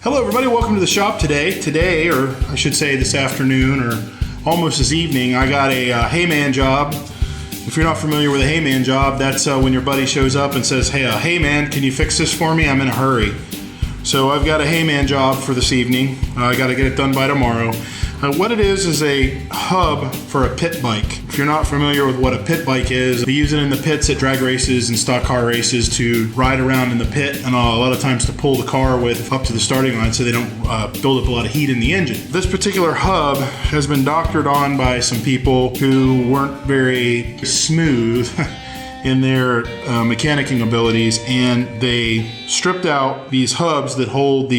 Hello everybody, welcome to the shop today. Today, or I should say this afternoon, or almost this evening, I got a hayman job. If you're not familiar with a hayman job, that's when your buddy shows up and says, hey man, can you fix this for me? I'm in a hurry. So I've got a hayman job for this evening. I got to get it done by tomorrow. What it is a hub for a pit bike. If you're not familiar with what a pit bike is, they use it in the pits at drag races and stock car races to ride around in the pit, and a lot of times to pull the car with up to the starting line so they don't build up a lot of heat in the engine. This particular hub has been doctored on by some people who weren't very smooth in their mechanicking abilities, and they stripped out these hubs that hold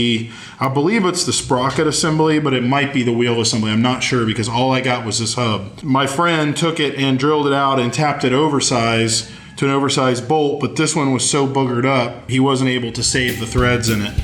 I believe it's the sprocket assembly, but it might be the wheel assembly. I'm not sure because all I got was this hub. My friend took it and drilled it out and tapped it oversized to an oversized bolt, but this one was so boogered up, he wasn't able to save the threads in it.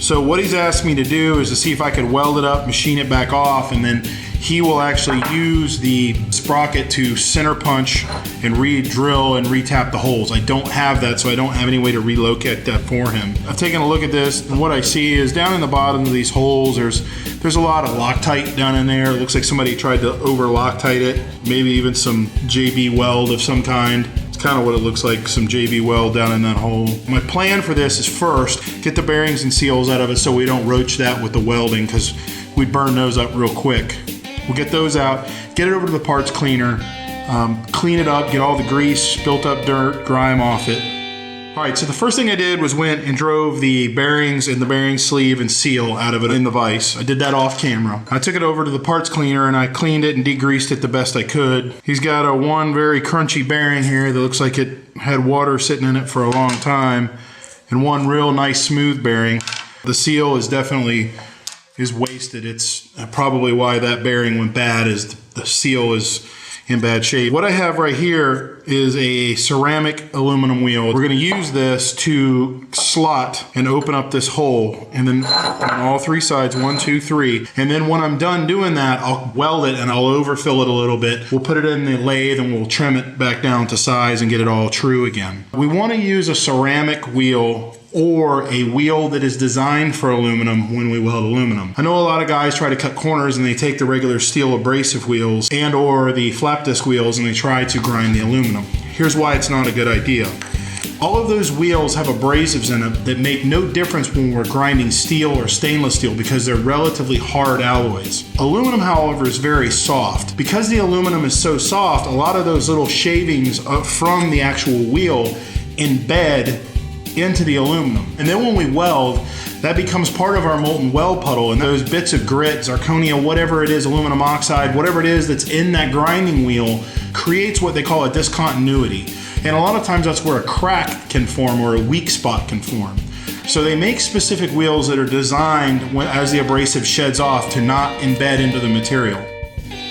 So what he's asked me to do is to see if I could weld it up, machine it back off, and then he will actually use the sprocket to center punch and re-drill and re-tap the holes. I don't have that, so I don't have any way to relocate that for him. I've taken a look at this, and what I see is down in the bottom of these holes, there's a lot of Loctite down in there. It looks like somebody tried to over Loctite it, maybe even some JB weld of some kind. It's kind of what it looks like, some JB weld down in that hole. My plan for this is first, get the bearings and seals out of it so we don't roach that with the welding, because we'd burn those up real quick. We'll get those out, get it over to the parts cleaner, clean it up, get all the grease, built up dirt, grime off it. All right, so the first thing I did was went and drove the bearings and the bearing sleeve and seal out of it in the vise. I did that off camera. I took it over to the parts cleaner and I cleaned it and degreased it the best I could. He's got one very crunchy bearing here that looks like it had water sitting in it for a long time, and one real nice smooth bearing. The seal is definitely wasted. It's probably why that bearing went bad, is the seal is in bad shape. What I have right here is a ceramic aluminum wheel. We're going to use this to slot and open up this hole, and then on all three sides, 1, 2, 3. And then when I'm done doing that, I'll weld it and I'll overfill it a little bit. We'll put it in the lathe and we'll trim it back down to size and get it all true again. We want to use a ceramic wheel or a wheel that is designed for aluminum when we weld aluminum. I know a lot of guys try to cut corners and they take the regular steel abrasive wheels and or the flap disc wheels and they try to grind the aluminum. Here's why it's not a good idea. All of those wheels have abrasives in them that make no difference when we're grinding steel or stainless steel because they're relatively hard alloys. Aluminum, however, is very soft. Because the aluminum is so soft, a lot of those little shavings from the actual wheel embed into the aluminum. And then when we weld, that becomes part of our molten weld puddle, and those bits of grit, zirconia, whatever it is, aluminum oxide, whatever it is that's in that grinding wheel creates what they call a discontinuity. And a lot of times that's where a crack can form or a weak spot can form. So they make specific wheels that are designed as the abrasive sheds off to not embed into the material.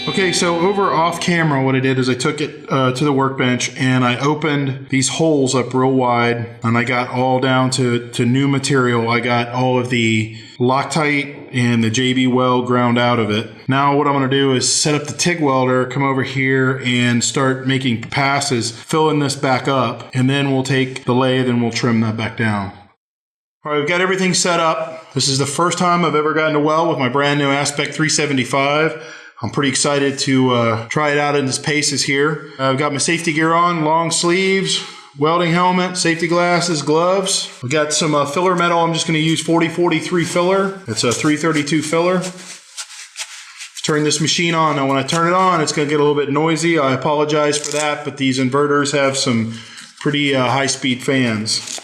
Okay, so over off camera, what I did is I took it to the workbench and I opened these holes up real wide, and I got all down to new material. I got all of the Loctite and the JB weld ground out of it. Now what I'm going to do is set up the TIG welder, come over here and start making passes, filling this back up, and then we'll take the lathe and we'll trim that back down. All right, we've got everything set up. This is the first time I've ever gotten to weld with my brand new Aspect 375. I'm pretty excited to try it out in its paces here. I've got my safety gear on, long sleeves, welding helmet, safety glasses, gloves. I've got some filler metal. I'm just going to use 4043 filler. It's a 332 filler. Turn this machine on. Now when I turn it on, it's going to get a little bit noisy. I apologize for that, but these inverters have some pretty high-speed fans.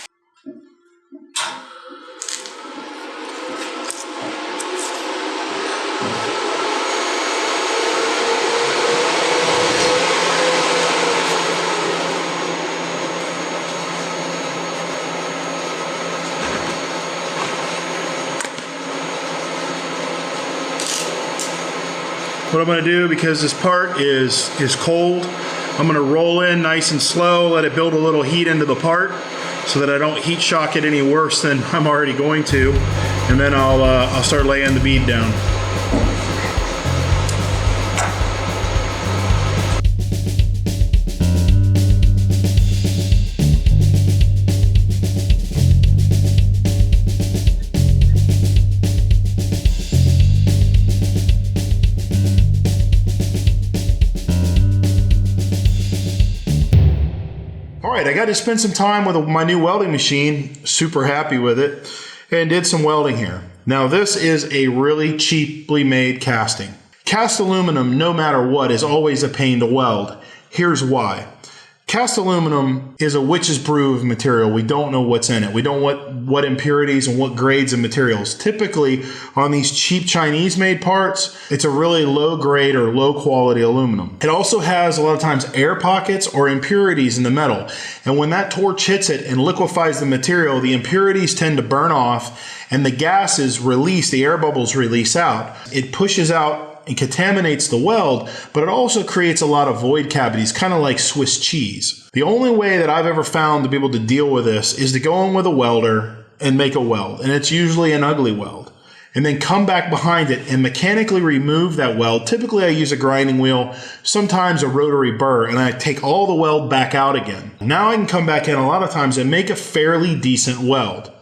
What I'm going to do, because this part is cold, I'm going to roll in nice and slow, let it build a little heat into the part so that I don't heat shock it any worse than I'm already going to, and then I'll start laying the bead down. All right, I got to spend some time with my new welding machine, super happy with it, and did some welding here. Now this is a really cheaply made casting. Cast aluminum, no matter what, is always a pain to weld. Here's why. Cast aluminum is a witch's brew of material. We don't know what's in it. We don't know what impurities and what grades of materials. Typically, on these cheap Chinese-made parts, it's a really low grade or low quality aluminum. It also has a lot of times air pockets or impurities in the metal. And when that torch hits it and liquefies the material, the impurities tend to burn off and the gases release, the air bubbles release out. It pushes out and contaminates the weld, but it also creates a lot of void cavities, kind of like Swiss cheese. The only way that I've ever found to be able to deal with this is to go in with a welder and make a weld, and it's usually an ugly weld, and then come back behind it and mechanically remove that weld. Typically I use a grinding wheel, sometimes a rotary burr, and I take all the weld back out again. Now I can come back in a lot of times and make a fairly decent weld.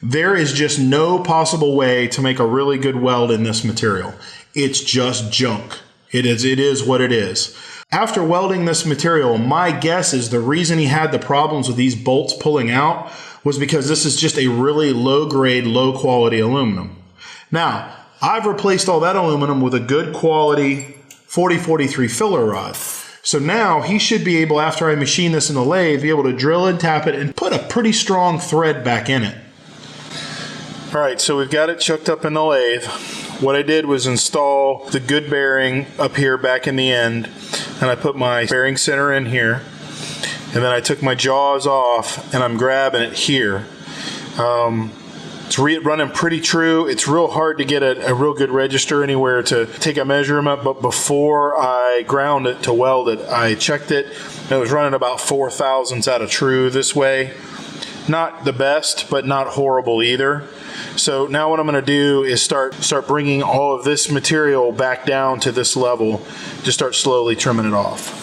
There is just no possible way to make a really good weld in this material. It's just junk. It is what it is. After welding this material, my guess is the reason he had the problems with these bolts pulling out was because this is just a really low grade, low quality aluminum. Now, I've replaced all that aluminum with a good quality 4043 filler rod. So now he should be able, after I machine this in the lathe, be able to drill and tap it and put a pretty strong thread back in it. All right, so we've got it chucked up in the lathe. What I did was install the good bearing up here back in the end, and I put my bearing center in here, and then I took my jaws off and I'm grabbing it here. It's running pretty true. It's real hard to get a real good register anywhere to take a measurement, but before I ground it to weld it, I checked it. It was running about 4 thousandths out of true this way. Not the best, but not horrible either. So now what I'm going to do is start bringing all of this material back down to this level. Just start slowly trimming it off.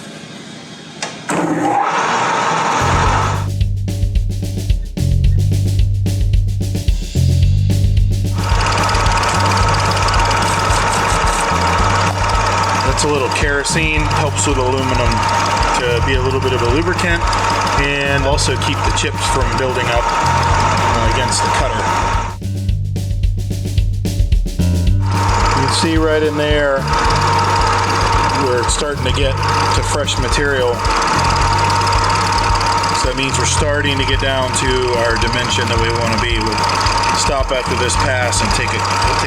That's a little kerosene, helps with aluminum to be a little bit of a lubricant and also keep the chips from building up against the cutter. See right in there where it's starting to get to fresh material. So that means we're starting to get down to our dimension that we want to be. We'll stop after this pass and take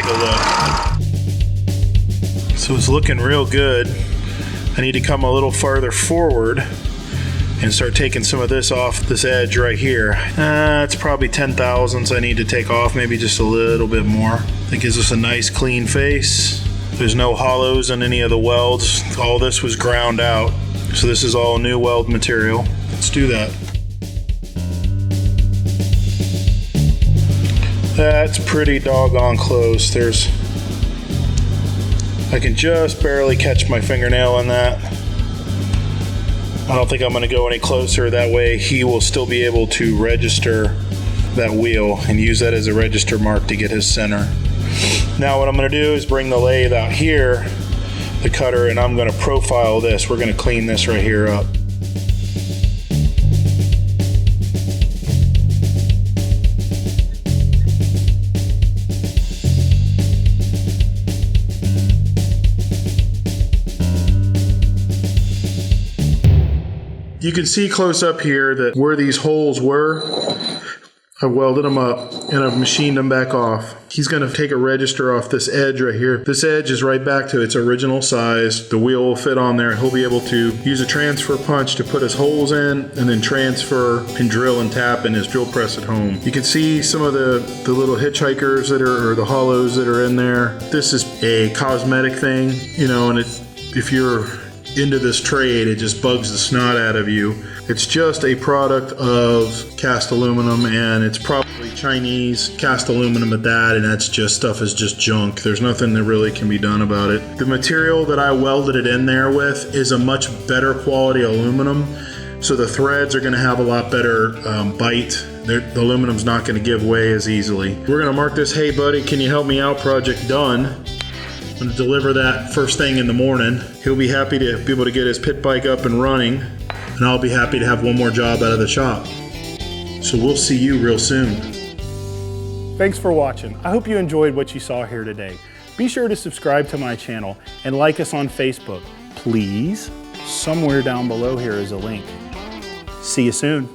a look. So it's looking real good. I need to come a little farther forward and start taking some of this off this edge right here. It's probably 10 thousandths I need to take off, maybe just a little bit more. That gives us a nice clean face. There's no hollows in any of the welds. All this was ground out. So this is all new weld material. Let's do that. That's pretty doggone close. I can just barely catch my fingernail on that. I don't think I'm going to go any closer. That way he will still be able to register that wheel and use that as a register mark to get his center. Now what I'm going to do is bring the lathe out here, the cutter, and I'm going to profile this. We're going to clean this right here up. You can see close up here that where these holes were, I welded them up and I've machined them back off. He's going to take a register off this edge right here. This edge is right back to its original size. The wheel will fit on there. He'll be able to use a transfer punch to put his holes in and then transfer and drill and tap in his drill press at home. You can see some of the little hitchhikers or the hollows that are in there. This is a cosmetic thing, you know, and if you're into this trade, it just bugs the snot out of you. It's just a product of cast aluminum, and it's probably Chinese cast aluminum at that, and that's just stuff is just junk. There's nothing that really can be done about it. The material that I welded it in there with is a much better quality aluminum, so the threads are going to have a lot better bite. The aluminum's not going to give way as easily. We're going to mark this, hey buddy, can you help me out, project done. I'm going to deliver that first thing in the morning. He'll be happy to be able to get his pit bike up and running. and I'll be happy to have one more job out of the shop. So we'll see you real soon. Thanks for watching. I hope you enjoyed what you saw here today. Be sure to subscribe to my channel and like us on Facebook. Please, somewhere down below here is a link. See you soon.